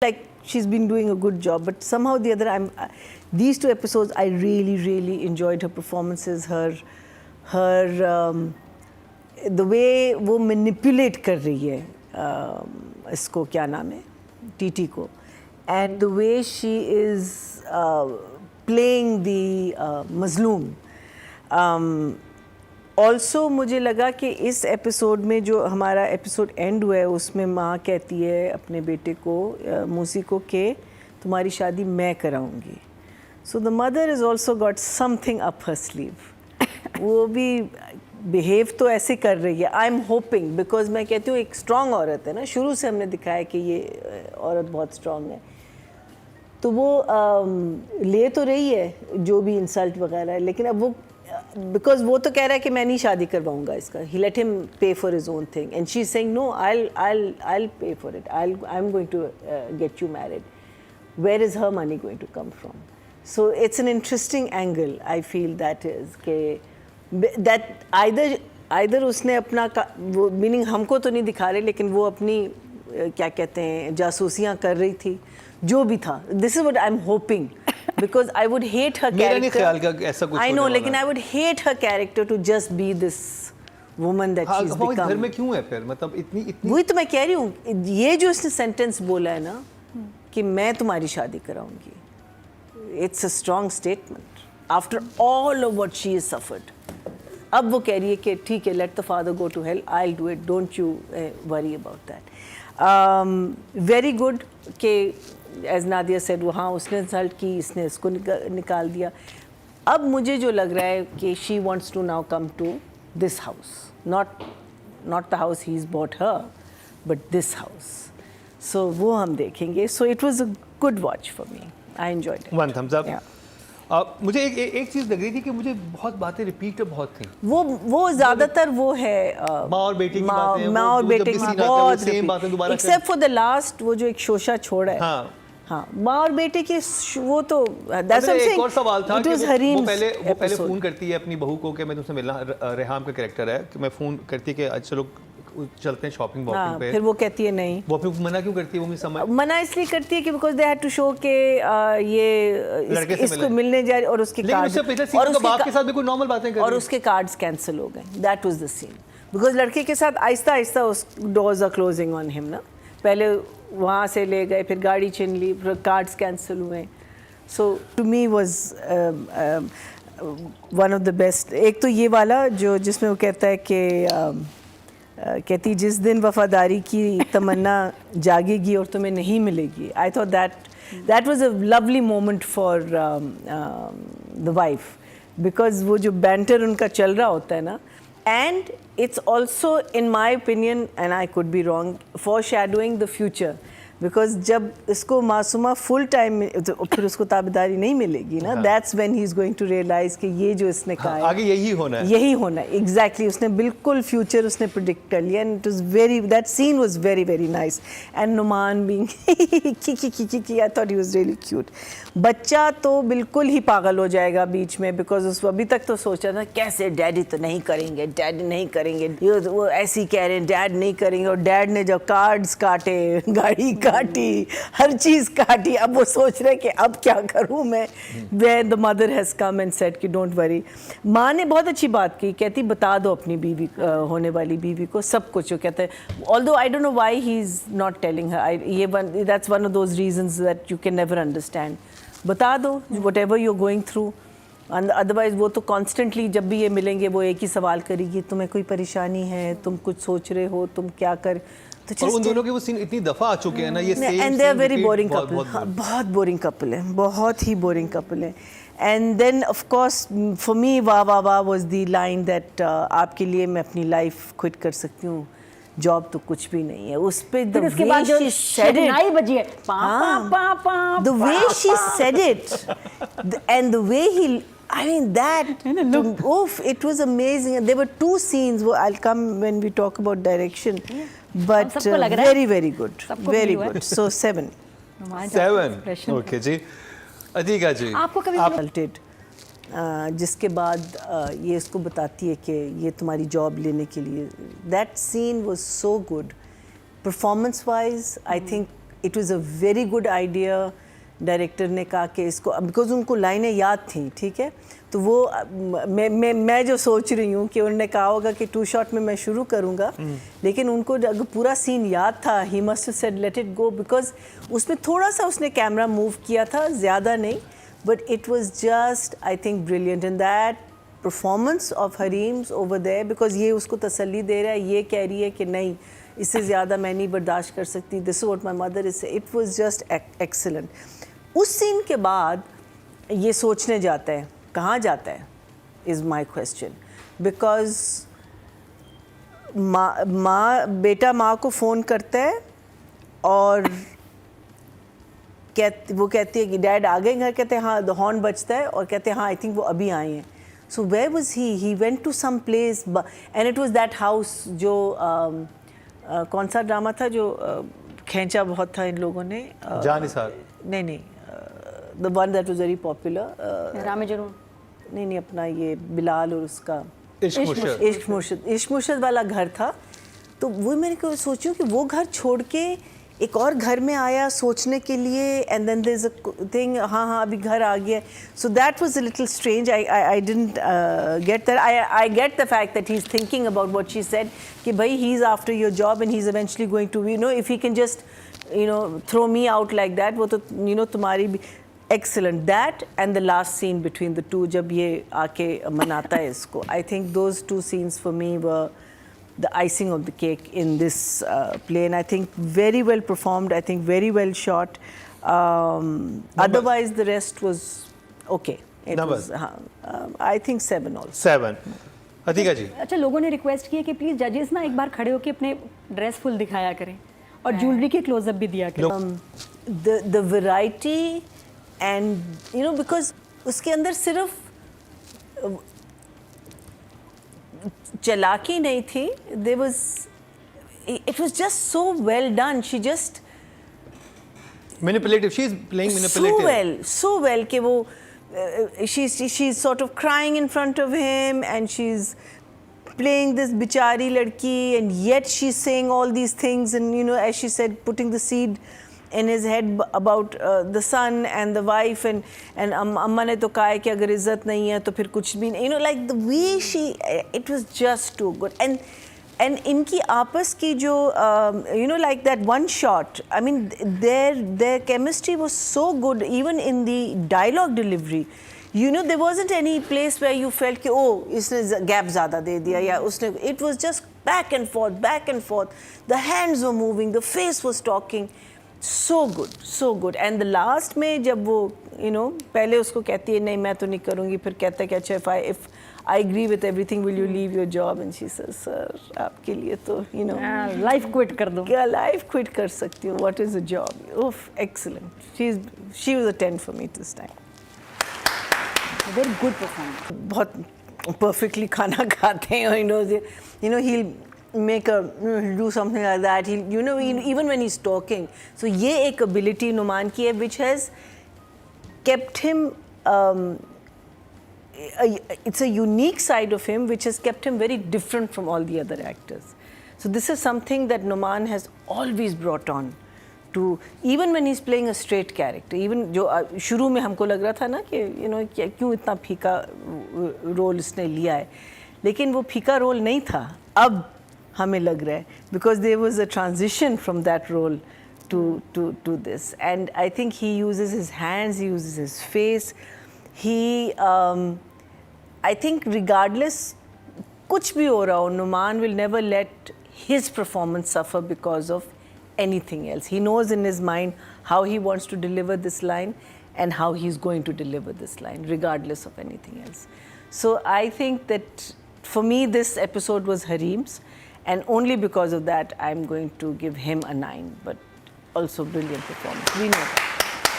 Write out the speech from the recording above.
like she's been doing a good job, but somehow the other these two episodes I really enjoyed her performances, the way वो manipulate कर रही है इसको क्या नाम है टीटी को, and the way she is playing the मजलूम. ऑल्सो मुझे लगा कि इस एपिसोड में जो हमारा एपिसोड एंड हुआ है उसमें माँ कहती है अपने बेटे को मूसी को कि तुम्हारी शादी मैं कराऊंगी. So the mother is also got something up her sleeve. वो भी बिहेव तो ऐसे कर रही है. आई एम होपिंग, बिकॉज मैं कहती हूँ एक स्ट्रॉन्ग औरत है ना, शुरू से हमने दिखाया कि ये औरत बहुत स्ट्रॉन्ग है, तो वो ले तो रही है जो भी इंसल्ट वगैरह है, लेकिन अब वो बिकॉज वो तो कह रहा है कि मैं नहीं शादी करवाऊंगा इसका. He let him pay for his own thing and she is saying no, I'll pay for it, I'm going to get you married. Where is her money going to come from? So it's an interesting angle, I feel that is कि that either उसने अपना वो meaning हमको तो नहीं दिखा रहे, लेकिन वो अपनी क्या कहते हैं जासूसियाँ कर रही थी, जो भी था. This is what I'm hoping. Because I would hate her character. मेरा नहीं ख्याल का ऐसा कुछ. I know, लेकिन I would hate her character to just be this woman that she's become. घर में क्यों है फिर, मतलब इतनी वही तो मैं कह रही हूँ, ये जो इसने सेंटेंस बोला है ना कि मैं तुम्हारी शादी कराऊंगी, it's a strong statement after all of what she has suffered. अब वो कह रही है कि ठीक है, let the father go to hell, I'll do it, don't you worry about that. Very good कि एज नादिया सेड, वहाँ उसने इंसल्ट की, इसने इसको निकाल दिया. अब मुझे जो लग रहा है कि she wants to now come to this house, not the house he is bought her, but this house. So वो हम देखेंगे. So it was a good watch for me. I enjoyed it. One thumbs up. मुझे एक चीज़ लग रही थी कि मुझे बहुत बातें रिपीट बहुत थी. वो ज़्यादातर वो है माँ और बेटे की बातें, माँ और बेटे की बहुत सेम बातें दोबारा, एक्सेप्ट फॉर द लास्ट वो जो एक शोशा छोड़ा है. हाँ, माँ और बेटे की वो तो एक और सवाल था कि वो पहले फ़ोन करती है अपनी बहू को कि मैं तुमसे मिलना, रेहाम का कैरेक्टर है, कि मैं फ़ोन करती है कि आज चलो चलते हैं शॉपिंग वॉकिंग पे. फिर वो कहती है नहीं. वो फिर मना क्यों करती है? वो मुझे समझ मना इसलिए करती है कि because they had to show के ये इसको मिलने जा रही, और उसके कार्ड और उसके बाप के साथ भी कोई नॉर्मल बातें कर रही, और उसके कार्ड्स कैंसिल हो गए. That was the scene. Because लड़के के साथ आहिस्ता आहिस्ता उस doors are closing on him ना. पहले वहाँ से ले गए, फिर गाड़ी छीन ली, फिर कार्ड्स कैंसिल हुए. So to me was one of the best. एक तो ये वाला जो जिसमें वो कहता है कि कहती जिस दिन वफादारी की तमन्ना जागेगी और तुम्हें नहीं मिलेगी. I thought that was a lovely moment for the wife, because वो जो बैंटर उनका चल रहा होता है ना, and it's also in my opinion, and I could be wrong, foreshadowing the future, because जब इसको मासूमा फुल टाइम फिर उसको ताबेदारी नहीं मिलेगी ना, that's when he's going to realize कि ये जो इसने कहा है आगे यही होना है. Exactly. उसने बिल्कुल फ्यूचर उसने प्रिडिक्ट कर लिया. and it was that scene was very nice. and Numan being ki, I thought he was really cute. बच्चा तो बिल्कुल ही पागल हो जाएगा बीच में, बिकॉज उसको अभी तक तो सोचा था कैसे डैडी तो नहीं करेंगे, वो ऐसे ही कह रहे हैं डैड नहीं करेंगे, और डैड ने जब कार्ड्स काटे, गाड़ी काटी, हर चीज़ काटी, अब वो सोच रहे कि अब क्या करूँ मैं. When the mother has come and said कि don't worry. माँ ने बहुत अच्छी बात की, कहती बता दो अपनी बीवी होने वाली बीवी को सब कुछ. वो कहते हैं although I don't know why he is not telling her. That's one of those reasons that you can never understand. बता दो whatever you're going through. Otherwise वो तो कॉन्स्टेंटली जब भी ये मिलेंगे वो एक ही सवाल करेगी, तुम्हें कोई परेशानी है, तुम कुछ सोच रहे हो, तुम क्या कर. और उन दोनों के वो सीन इतनी दफ़ा आ चुके हैं ना, ये same and they are very boring couple. बहुत बोरिंग कपल है, बहुत ही बोरिंग कपल है. And then of course for me वाह वाज द लाइन दैट आपके लिए मैं अपनी लाइफ क्विट कर सकती हूँ, जॉब तो कुछ भी नहीं है. उस पे the way she said it, बजी है the way she said it and the way he, I mean that, it was amazing. There were two scenes. I'll come when we talk about direction, but very good, very good. So 7. Okay जी. अदीका जी, आपको कभी consulted, जिसके बाद ये इसको बताती है कि ये तुम्हारी जॉब लेने के लिए. That scene was so good. Performance wise, I think it was a very good idea. Director ने कहा कि इसको, बिकॉज उनको लाइनें याद थी, ठीक है, तो वो मैं जो सोच रही हूँ कि उन्होंने कहा होगा कि 2 शॉट में मैं शुरू करूँगा, लेकिन उनको अगर पूरा सीन याद था, he must have said let it go, because उसमें थोड़ा सा उसने कैमरा मूव किया था, ज़्यादा नहीं, but it was just I think brilliant in that performance of हरीम्स ओवर देयर, बिकॉज ये उसको तसल्ली दे रहा है, ये कह रही है कि नहीं इससे ज़्यादा मैं नहीं बर्दाश्त कर सकती, this is what my mother is, it was just excellent. उस सीन के बाद ये सोचने जाता है, कहाँ जाता है इज़ माई क्वेश्चन, बिकॉज बेटा माँ को फ़ोन करता है और वो कहती है कि डैड आ गए घर, कहते हैं हाँ, द हॉर्न बजता है और कहते हैं हाँ आई थिंक वो अभी आए हैं। So where was he went to some place and it was that house जो कौन सा ड्रामा था जो खींचा बहुत था इन लोगों ने, जानिसार, नहीं the one that was very popular, रामे जरूर, नहीं अपना ये बिलाल और उसका इश्क मुर्शद वाला घर था। तो वो मैंने सोचूं कि वो घर छोड़ के एक और घर में आया सोचने के लिए, and then there is a thing, हाँ अभी घर आ गया। So that was a little strange, I didn't get that. I get the fact that he is thinking about what she said कि भाई he is after your job and he is eventually going to, you know, if he can just throw me out like that, वो तो तुम्हारी भी excellent that, and the last scene between the two जब ये आके मनाता है इसको, I think those 2 scenes for me were the icing of the cake in this play, and I think very well performed, I think very well shot. Otherwise the rest was okay. It was, I think 7 also. 7. Atika जी, अच्छा, लोगों ने request की है कि please जजेस ना एक बार खड़े होकर अपने ड्रेस फुल दिखाया करें और ज्वेलरी के क्लोजअप भी दिया करें। The variety and you know, because उसके अंदर सिर्फ चालाकी नहीं थी, there was, it was just so well done, she just manipulative, she is playing manipulative so well कि वो she's sort of crying in front of him and she's playing this बिचारी लड़की, and yet she's saying all these things, and you know, as she said, putting the seed in his head about the son and the wife, and अम्मा ने तो कहा है कि अगर इज़्ज़त नहीं है तो फिर कुछ भी नहीं, you know, like the way she, it was just too good, and इनकी आपस की जो you know, like that one shot, I mean their chemistry was so good, even in the dialogue delivery, you know, there wasn't any place where you felt कि oh इसने gap ज़्यादा दे दिया या उसने, it was just back and forth, the hands were moving, the face was talking, so good. And the last में जब वो you know, पहले उसको कहती है नहीं मैं तो नहीं करूँगी, फिर कहता है कि अच्छा if I agree with everything, will you leave your job, and she says sir आपके लिए तो you know लाइफ क्विट कर दो, क्या लाइफ क्विट कर सकती हूँ, what is a job, oof, excellent, she was a 10 for me this time. Very good performance, बहुत perfectly खाना खाते हैं, you know he'll make do something like that, he'll, you know, even when he's talking, so ये एक ability Numan की है which has kept him it's a unique side of him which has kept him very different from all the other actors. So this is something that Numan has always brought on to, even when he's playing a straight character, even जो शुरू में हमको लग रहा था ना कि you know क्यों इतना फीका रोल इसने लिया है, लेकिन वो फीका रोल नहीं था, अब हमें लग रहा है, because there was a transition from that role to this, and I think he uses his hands, he uses his face, he I think regardless कुछ भी हो रहा हो, Numan will never let his performance suffer because of anything else. He knows in his mind how he wants to deliver this line and how he's going to deliver this line regardless of anything else. So I think that for me this episode was Hareem's, and only because of that I'm going to give him a 9, but also brilliant performance. We know that.